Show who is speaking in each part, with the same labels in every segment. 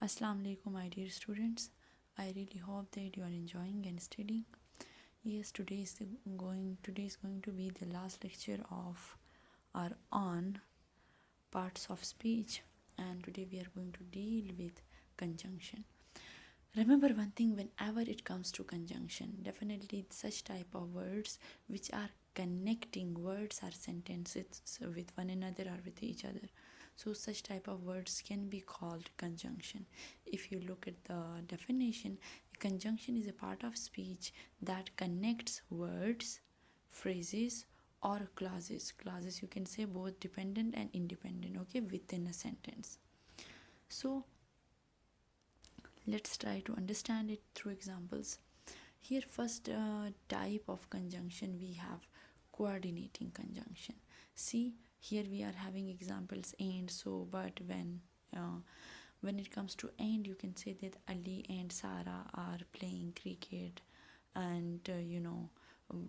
Speaker 1: Assalamu alaikum, my dear students. I really hope that you are enjoying and studying. Yes, today is going to be the last lecture of our on parts of speech, and today we are going to deal with conjunction. Remember one thing: whenever it comes to conjunction, definitely such type of words which are connecting words or sentences with one another or with each other, so such type of words can be called conjunction. If you look at the definition, a conjunction is a part of speech that connects words, phrases, or clauses. You can say both dependent and independent, okay, within a sentence. So let's try to understand it through examples. Here, first type of conjunction we have coordinating conjunction. See, here we are having examples and, so, but, when. When it comes to and, you can say that Ali and Sarah are playing cricket, and um,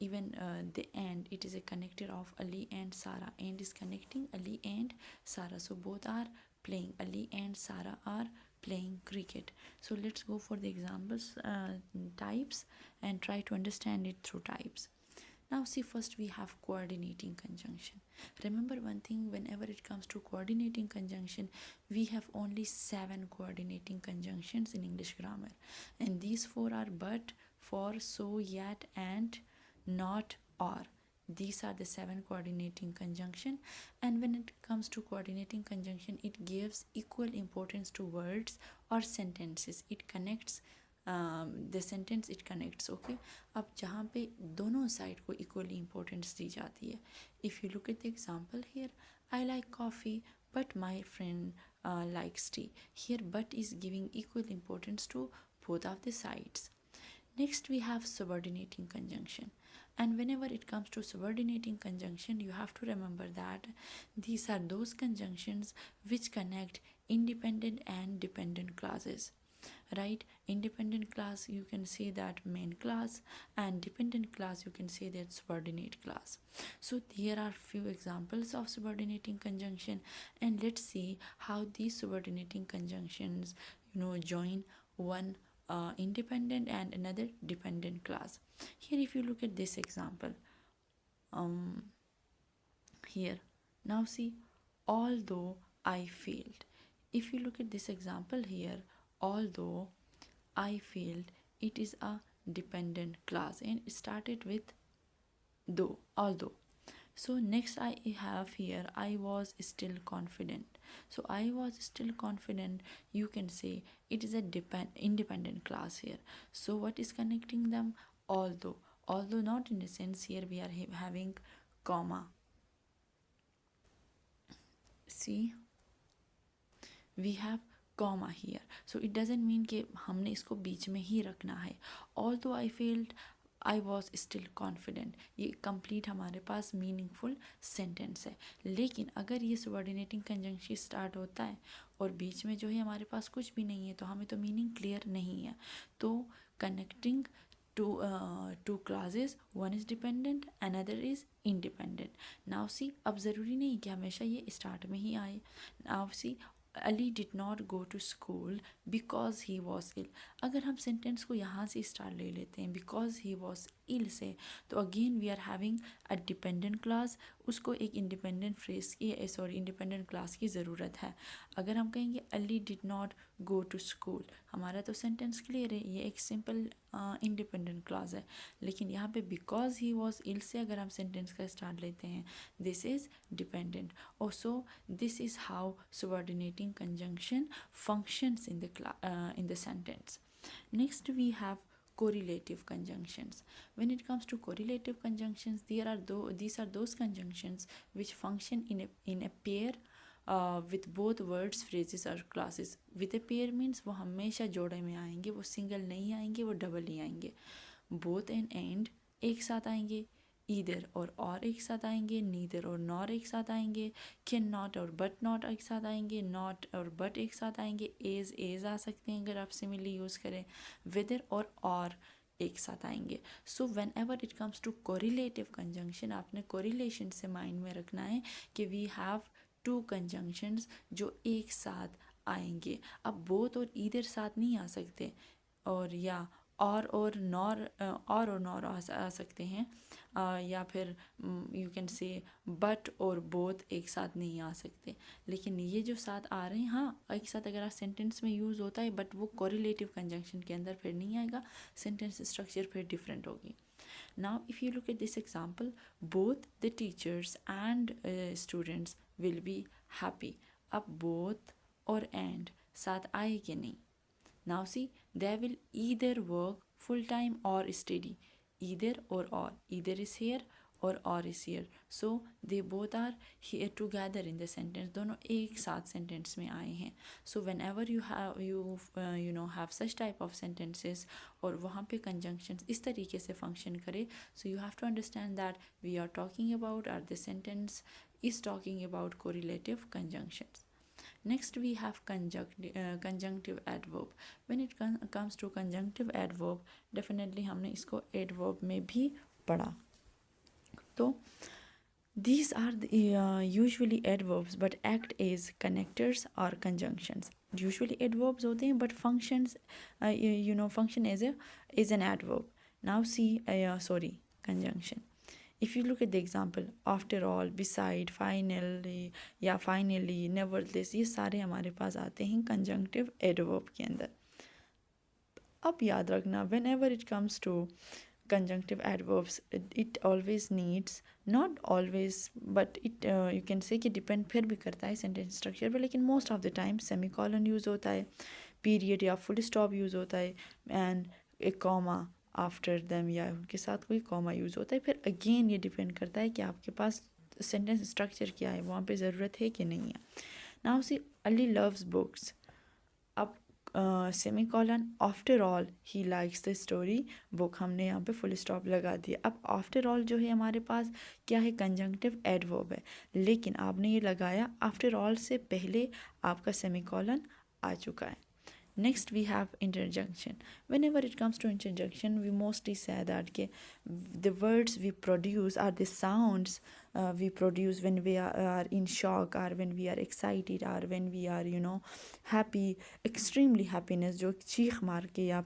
Speaker 1: even the and, it is a connector of Ali and Sarah. And is connecting Ali and Sarah, so both are playing. Ali and Sarah are playing cricket. So let's go for the examples, types, and try to understand it through types. Now see, first we have coordinating conjunction. Remember one thing: whenever it comes to coordinating conjunction, we have only 7 coordinating conjunctions in English grammar, and these 4 are but, for, so, yet, and, not, or. These are the 7 coordinating conjunction. And when it comes to coordinating conjunction, it gives equal importance to words or sentences. It connects the sentence, it connects, okay. अब जहाँ पे दोनों side को equally importance दी जाती है. If you look at the example here, I like coffee but my friend likes tea. Here but is giving equal importance to both of the sides. Next we have subordinating conjunction, and whenever it comes to subordinating conjunction, you have to remember that these are those conjunctions which connect independent and dependent clauses, right? Independent clause, you can say that main clause, and dependent clause, you can say that subordinate clause. So here are few examples of subordinating conjunction, and let's see how these subordinating conjunctions join one independent and another dependent clause. Here if you look at this example, here, now see, although I failed. If you look at this example here, although I failed, it is a dependent clause and it started with though, although. So next I have here, I was still confident. So I was still confident, you can say it is a independent clause here. So what is connecting them? Although not in a sense, here we are having comma. See, we have comma here, so it doesn't mean कि हमने इसको बीच में ही रखना है. Although I field, I was still confident, ये complete हमारे पास meaningful sentence है. लेकिन अगर ये सबॉर्डिनेटिंग कंजंक्शन स्टार्ट होता है और बीच में जो है हमारे पास कुछ भी नहीं है, तो हमें तो मीनिंग क्लियर नहीं है. तो connecting two clauses, one is dependent, another is independent. Now see, अब ज़रूरी नहीं कि हमेशा ये स्टार्ट में ही आए. Now see, Ali did not go to school because he was ill. अगर हम सेंटेंस को यहाँ से स्टार्ट ले लेते हैं because he was ill से, तो again we are having a dependent clause. उसको एक इंडिपेंडेंट फ्रेज की इंडिपेंडेंट क्लास की ज़रूरत है. अगर हम कहेंगे Ali did not go to school, हमारा तो सेंटेंस क्लियर है, ये एक सिंपल इंडिपेंडेंट क्लास है. लेकिन यहाँ पे बिकॉज ही वॉज इल से अगर हम सेंटेंस का स्टार्ट लेते हैं, this is dependent. Also this is how subordinating conjunction functions in the sentence. Next we have correlative conjunctions. When it comes to correlative conjunctions, these are those conjunctions which function in a pair with both words, phrases और clauses. With a pair means वो हमेशा जोड़े में आएंगे, वो single नहीं आएंगे, वो डबल ही आएंगे. both and एक साथ आएंगे, ईदर और एक साथ आएंगे, नीदर और नॉर एक साथ आएंगे, कैन नॉट और बट नॉट एक साथ आएंगे, नॉट और बट एक साथ आएंगे, एज आ सकते हैं अगर आप सिमिली यूज़ करें, वेदर और एक साथ आएंगे. So whenever it comes to correlative conjunction, आपने कोरिलेशन से माइंड में रखना है कि वी हैव टू कंजंक्शंस जो एक साथ आएंगे। अब बोथ और ईदर साथ नहीं आ सकते, और या और नॉर और नॉर आ सकते हैं, या फिर यू कैन से बट और बोथ एक साथ नहीं आ सकते। लेकिन ये जो साथ आ रहे हैं, हाँ एक साथ अगर आप सेंटेंस में यूज़ होता है, बट वो कोरिलेटिव कंजंक्शन के अंदर फिर नहीं आएगा, सेंटेंस स्ट्रक्चर फिर डिफरेंट होगी। Now, if you look at this example, both the teachers and students will be happy. अब both और and साथ आए कि नहीं? Now see, they will either work full time or steady. Either or. Either is here or is here. So they both are here together in the sentence. दोनों एक साथ sentence में आए हैं. So whenever you know have such type of sentences और वहाँ पे conjunctions इस तरीके से function करे, so you have to understand that we are talking about, or the sentence is talking about correlative conjunctions. Next we have conjunctive adverb. When it comes to conjunctive adverb, definitely हमने इसको adverb में भी पढ़ा. तो these are usually adverbs but act as connectors or conjunctions. Usually adverbs होते हैं but functions function as an adverb. Now see conjunction. If you look at the example, after all, beside, finally या finally, nevertheless, ये सारे हमारे पास आते हैं conjunctive adverb के अंदर. अब याद रखना, whenever it comes to conjunctive adverbs, it always needs, not always, but it you can say कि depend फिर भी करता है sentence structure पे, लेकिन most of the time semicolon use होता है, period या full stop use होता है, and a comma after them या उनके साथ कोई कॉमा यूज़ होता है. फिर अगेन ये डिपेंड करता है कि आपके पास सेंटेंस स्ट्रक्चर क्या है, वहाँ पे ज़रूरत है कि नहीं है. Now see Ali loves books. अब semicolon after all he likes the story book, हमने यहाँ पे फुल स्टॉप लगा दिया. अब आफ्टर ऑल जो है हमारे पास क्या है, कंजंक्टिव एडवर्ब है, लेकिन आपने ये लगाया आफ्टर ऑल से पहले आपका सेमीकोलन आ चुका है. Next we have interjunction. Whenever it comes to interjunction, we mostly say that the words we produce are the sounds we produce when we are in shock, or when we are excited, or when we are happy, extremely happiness, जो चीख मार के या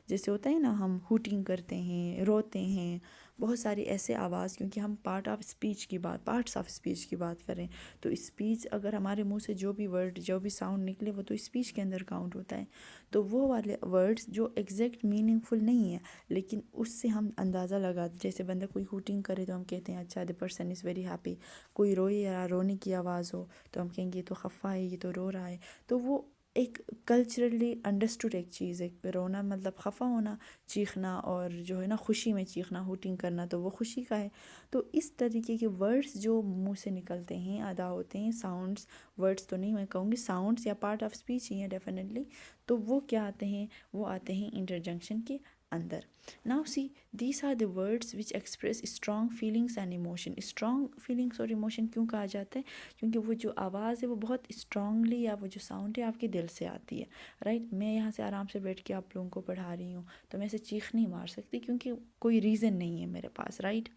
Speaker 1: जैसे होता है ना, हम हूटिंग करते हैं, रोते हैं, बहुत सारी ऐसे आवाज़, क्योंकि हम पार्ट्स ऑफ स्पीच की बात करें तो स्पीच अगर हमारे मुंह से जो भी वर्ड, जो भी साउंड निकले, वो तो स्पीच के अंदर काउंट होता है. तो वो वाले वर्ड्स जो एग्जैक्ट मीनिंगफुल नहीं है, लेकिन उससे हम अंदाज़ा लगा, जैसे बंदा कोई हूटिंग करे तो हम कहते हैं अच्छा the person is very happy. कोई रोए या रोने की आवाज़ हो तो हम कहेंगे ये तो खफ़ा है, ये तो रो रहा है. तो वो एक कल्चरली अंडरस्टूड एक चीज़ है. रोना मतलब खफ़ा होना, चीखना और जो है ना खुशी में चीखना, हूटिंग करना, तो वो खुशी का है. तो इस तरीके के वर्ड्स जो मुंह से निकलते हैं, अदा होते हैं, साउंड्स, वर्ड्स तो नहीं मैं कहूँगी, साउंड्स या पार्ट ऑफ स्पीच ही है डेफिनेटली, तो वो क्या आते हैं, वो आते हैं इंटरजंक्शन के अंदर. Now see these are the words which express strong feelings and emotion. Strong feelings और इमोशन क्यों कहा जाता है, क्योंकि वो जो आवाज़ है वो बहुत स्ट्रांगली, या वो जो साउंड है आपके दिल से आती है. राइट, मैं यहाँ से आराम से बैठ के आप लोगों को पढ़ा रही हूँ तो मैं ऐसे चीख नहीं मार सकती, क्योंकि कोई रीज़न नहीं है मेरे पास. राइट,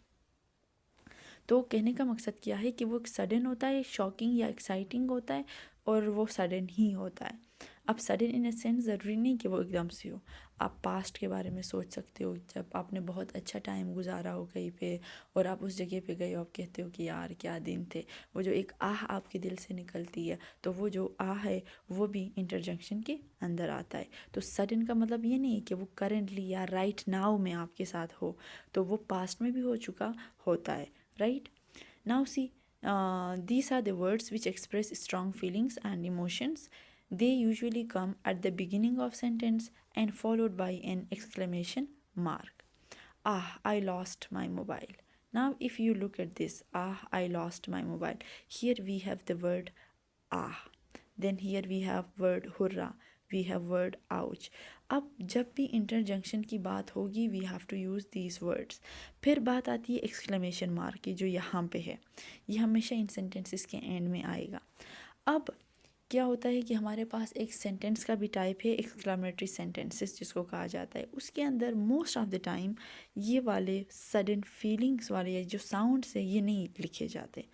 Speaker 1: तो कहने का मकसद क्या है कि वो सडन होता है, शॉकिंग या एक्साइटिंग होता है, और वो सडन ही होता है. अब सडन इन अ सेंस ज़रूरी नहीं कि वो एकदम से हो. आप पास्ट के बारे में सोच सकते हो, जब आपने बहुत अच्छा टाइम गुजारा हो कहीं पे और आप उस जगह पे गए हो, आप कहते हो कि यार क्या दिन थे. वो जो एक आह आपके दिल से निकलती है, तो वो जो आह है वो भी इंटरजंक्शन के अंदर आता है. तो सडन का मतलब ये नहीं है कि वो करेंटली या राइट नाउ में आपके साथ हो, तो वो पास्ट में भी हो चुका होता है. Right? Now see, these are the words which express strong feelings and emotions. They usually come at the beginning of sentence and followed by an exclamation mark. Ah, I lost my mobile. Now if you look at this, ah, I lost my mobile. Here we have the word ah. Then here we have word hurrah. We have word ouch. अब जब भी इंटरजंक्शन की बात होगी we have to use these words. फिर बात आती है एक्सक्लेमेशन मार्क की, जो यहाँ पे है, ये हमेशा इन सेंटेंसेस के एंड में आएगा. अब क्या होता है कि हमारे पास एक सेंटेंस का भी टाइप है एक्सक्लामेटरी सेंटेंसेस जिसको कहा जाता है, उसके अंदर मोस्ट ऑफ द टाइम ये वाले सडन फीलिंग्स वाले या जो साउंड्स है ये नहीं लिखे जाते,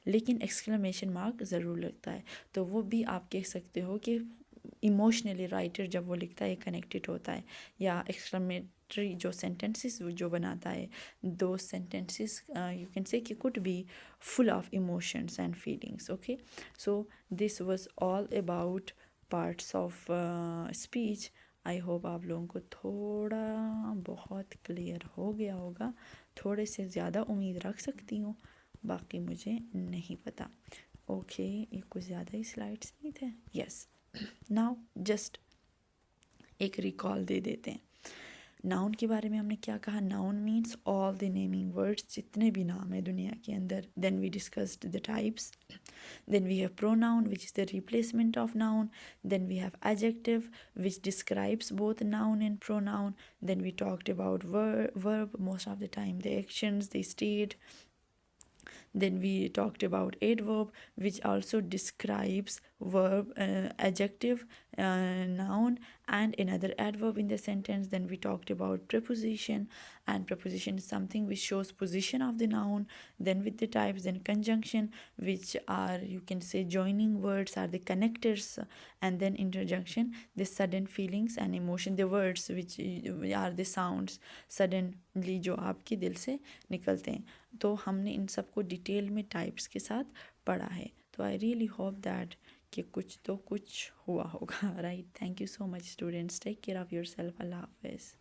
Speaker 1: लेकिन एक्सक्लेमेशन मार्क ज़रूर लगता है। तो वो भी आप कह सकते हो कि इमोशनली राइटर जब वो लिखता है कनेक्टेड होता है, या एक्सक्लेमेटरी जो सेंटेंसेस जो बनाता है, दो सेंटेंसेस यू कैन से कि could be full of emotions and feelings. Okay, so this was all about parts of speech. I hope आप लोगों को थोड़ा बहुत क्लियर हो गया होगा, थोड़े से ज़्यादा उम्मीद रख सकती हूँ, बाकी मुझे नहीं पता। ओके, ये कुछ ज़्यादा ही स्लाइड्स नहीं थे। यस, नाउ जस्ट एक रिकॉल दे देते हैं। नाउन के बारे में हमने क्या कहा, noun means all the naming words, जितने भी नाम है दुनिया के अंदर। Then we discussed the types, then we have pronoun which is the replacement of noun, then we have adjective which describes both noun and pronoun, then we talked about verb, most of the time the actions, the state. Then we talked about adverb which also describes verb, adjective, noun and another adverb in the sentence. Then we talked about preposition, and preposition is something which shows position of the noun. Then with the types, then conjunction which are, you can say, joining words are the connectors, and then interjunction the sudden feelings and emotion, the words which are the sounds suddenly जो आपके दिल से निकलते हैं। तो हमने इन सबको detail में टाइप्स के साथ पढ़ा है। तो आई रियली होप दैट कि कुछ तो कुछ हुआ होगा, right. Thank you so much students, take care of your self, अल्लाह हाफिज़।